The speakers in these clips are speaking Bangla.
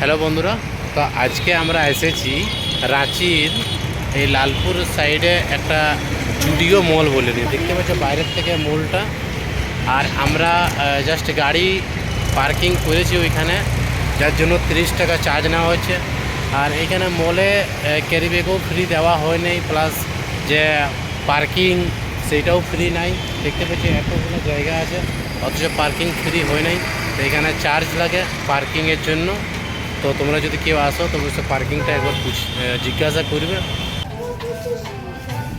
হ্যালো বন্ধুরা, তো আজকে আমরা এসেছি রাঁচির এই লালপুর সাইডে একটা জুডিও মল বলে নিয়ে দেখতে পাচ্ছ বাইরের থেকে মলটা। আর আমরা জাস্ট গাড়ি পার্কিং করেছি ওইখানে, যার জন্য 30 টাকা চার্জ নেওয়া হচ্ছে। আর এইখানে মলে ক্যারি ব্যাগও ফ্রি দেওয়া হয় নাই, প্লাস যে পার্কিং সেইটাও ফ্রি নাই। দেখতে পাচ্ছি এতগুলো জায়গা আছে অথচ পার্কিং ফ্রি হয় নাই, তো এখানে চার্জ লাগে পার্কিংয়ের জন্য। তো তোমরা যদি কেউ আসো তো অবশ্যই পার্কিংটা একবার জিজ্ঞাসা করবে।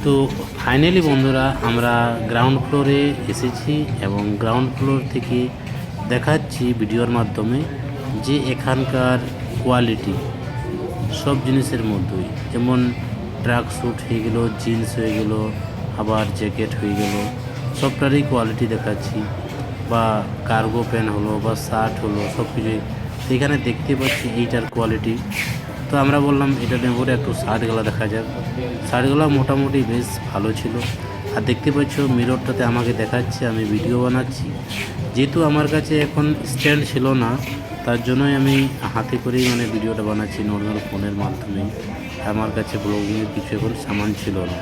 তো ফাইনালি বন্ধুরা আমরা গ্রাউন্ড ফ্লোরে এসেছি এবং গ্রাউন্ড ফ্লোর থেকে দেখাচ্ছি ভিডিওর মাধ্যমে যে এখানকার কোয়ালিটি সব জিনিসের মধ্যেই, যেমন ট্র্যাক স্যুট হয়ে গেলো, জিন্স হয়ে গেলো, আবার জ্যাকেট হয়ে গেলো, সবটারই কোয়ালিটি দেখাচ্ছি। বা কার্গো প্যান্ট হলো বা শার্ট হলো, সব কিছুই এখানে দেখতে পাচ্ছি এইটার কোয়ালিটি। তো আমরা বললাম এটা নেব, একটু শার্টগুলো দেখা যাক। শার্টগুলো মোটামুটি বেশ ভালো ছিল। আর দেখতে পাচ্ছ মিররটাতে আমাকে দেখাচ্ছে আমি ভিডিও বানাচ্ছি। যেহেতু আমার কাছে এখন স্ট্যান্ড ছিল না, তার জন্যই আমি হাতে করেই ভিডিওটা বানাচ্ছি নর্মাল ফোনের মাধ্যমে। আমার কাছে ব্লগিংয়ের কিছু এখন সামান ছিল না,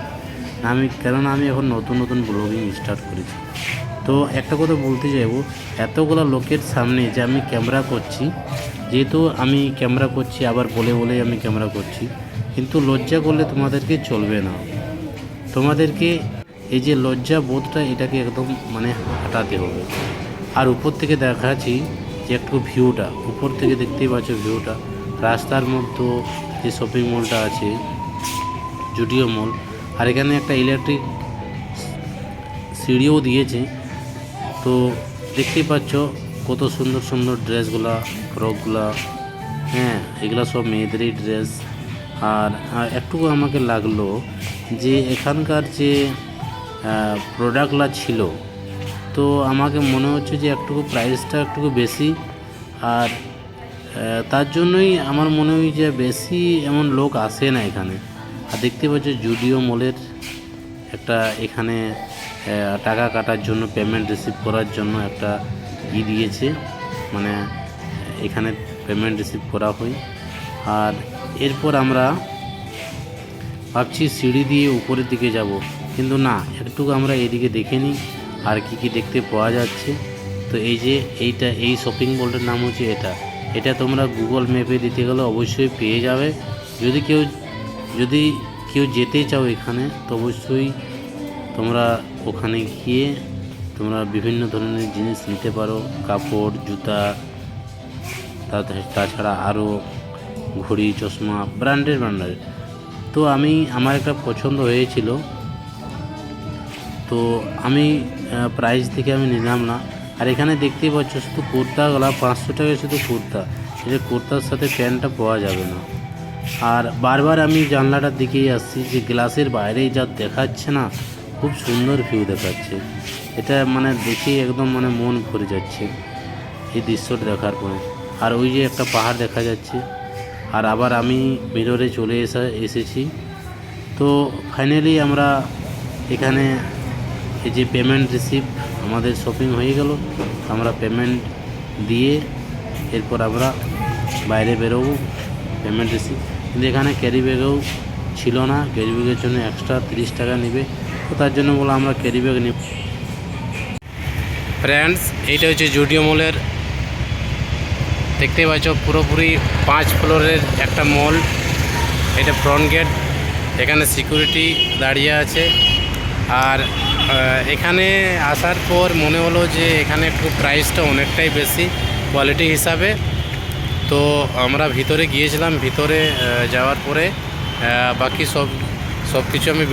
কেননা আমি এখন নতুন নতুন ব্লগিং স্টার্ট করেছি। তো একটা কথা বলতে চাইবো, এতগুলো লোকের সামনে যে আমি ক্যামেরা করছি, যেহেতু আমি ক্যামেরা করছি আবার বলে বলেই আমি ক্যামেরা করছি, কিন্তু লজ্জা করলে তোমাদেরকে চলবে না। তোমাদেরকে এই যে লজ্জা বোধটা এটাকে একদম হটাতে হবে। আর উপর থেকে দেখাচ্ছি যে একটু ভিউটা, উপর থেকে দেখতেই পাচ্ছ ভিউটা, রাস্তার মধ্যে যে শপিং মলটা আছে জুডিও মল। আর এখানে একটা ইলেকট্রিক সিঁড়িও দিয়েছে। তো দেখতেই পাচ্ছ কত সুন্দর সুন্দর ড্রেসগুলা, ফ্রকগুলা, হ্যাঁ এগুলা সব মেয়েদেরই ড্রেস। আর একটু আমাকে লাগলো যে এখানকার যে প্রোডাক্টগুলা ছিল, তো আমাকে মনে হচ্ছে যে একটু প্রাইসটা একটু বেশি। আর তার জন্যই আমার মনে হয় যে বেশি এমন লোক আসে না এখানে। আর দেখতে পাচ্ছ জুডিও মলের একটা এখানে টাকা কাটার জন্য, পেমেন্ট রিসিভ করার জন্য একটা দিয়েছে, এখানে পেমেন্ট রিসিভ করা হয়। আর এরপর আমরা ভাবছি সিঁড়ি দিয়ে উপরের দিকে যাব, কিন্তু না, একটু আমরা এদিকে দেখে নিই আর কি দেখতে পাওয়া যাচ্ছে। তো এই যে এই শপিং মলটার নাম হচ্ছে এটা তোমরা গুগল ম্যাপে দিতে গেলে অবশ্যই পেয়ে যাবে। যদি কেউ যেতে চাও এখানে, তো অবশ্যই তোমরা ওখানে গিয়ে তোমরা বিভিন্ন ধরনের জিনিস নিতে পারো, কাপড়, জুতা, তাছাড়া আরও ঘড়ি, চশমা, ব্র্যান্ডের। তো আমার একটা পছন্দ হয়েছিল, তো আমি প্রাইস থেকে আমি নিলাম না। আর এখানে দেখতেই পাচ্ছ শুধু কুর্তাগুলা 500 টাকায়, শুধু কুর্তা। এটা কুর্তার সাথে প্যান্টটা পাওয়া যাবে না। আর বারবার আমি জানলাটার দিকেই আসছি, যে গ্লাসের বাইরেই যা দেখাচ্ছে না, খুব সুন্দর ভিউ দেখাচ্ছে। এটা দেখে একদম মন ভরে যাচ্ছে এই দৃশ্যটা দেখার পরে। আর ওই যে একটা পাহাড় দেখা যাচ্ছে। আর আবার আমি মিররে চলে এসেছি। তো ফাইনালি আমরা এখানে এই যে পেমেন্ট রিসিভ, আমাদের শপিং হয়ে গেল, আমরা পেমেন্ট দিয়ে এরপর আমরা বাইরে বেরোবো, পেমেন্ট রিসিভ। কিন্তু এখানে ক্যারি ব্যাগও ছিল না, ক্যারি ব্যাগের জন্য এক্সট্রা 30 টাকা নেবে। তো তার জন্য বলো আমরা ক্যারি ব্যাগ নিব। ফ্রেন্ডস, এইটা হচ্ছে জুডিও মলের, দেখতে পাচ্ছ পুরোপুরি 5 ফ্লোরের একটা মল। এটা ফ্রন্ট গেট, এখানে সিকিউরিটি দাঁড়িয়ে আছে। আর এখানে আসার পর মনে হলো যে এখানে একটু প্রাইসটা অনেকটাই বেশি কোয়ালিটি হিসাবে। তো আমরা ভিতরে গিয়েছিলাম, ভিতরে যাওয়ার পরে বাকি সব কিছু আমি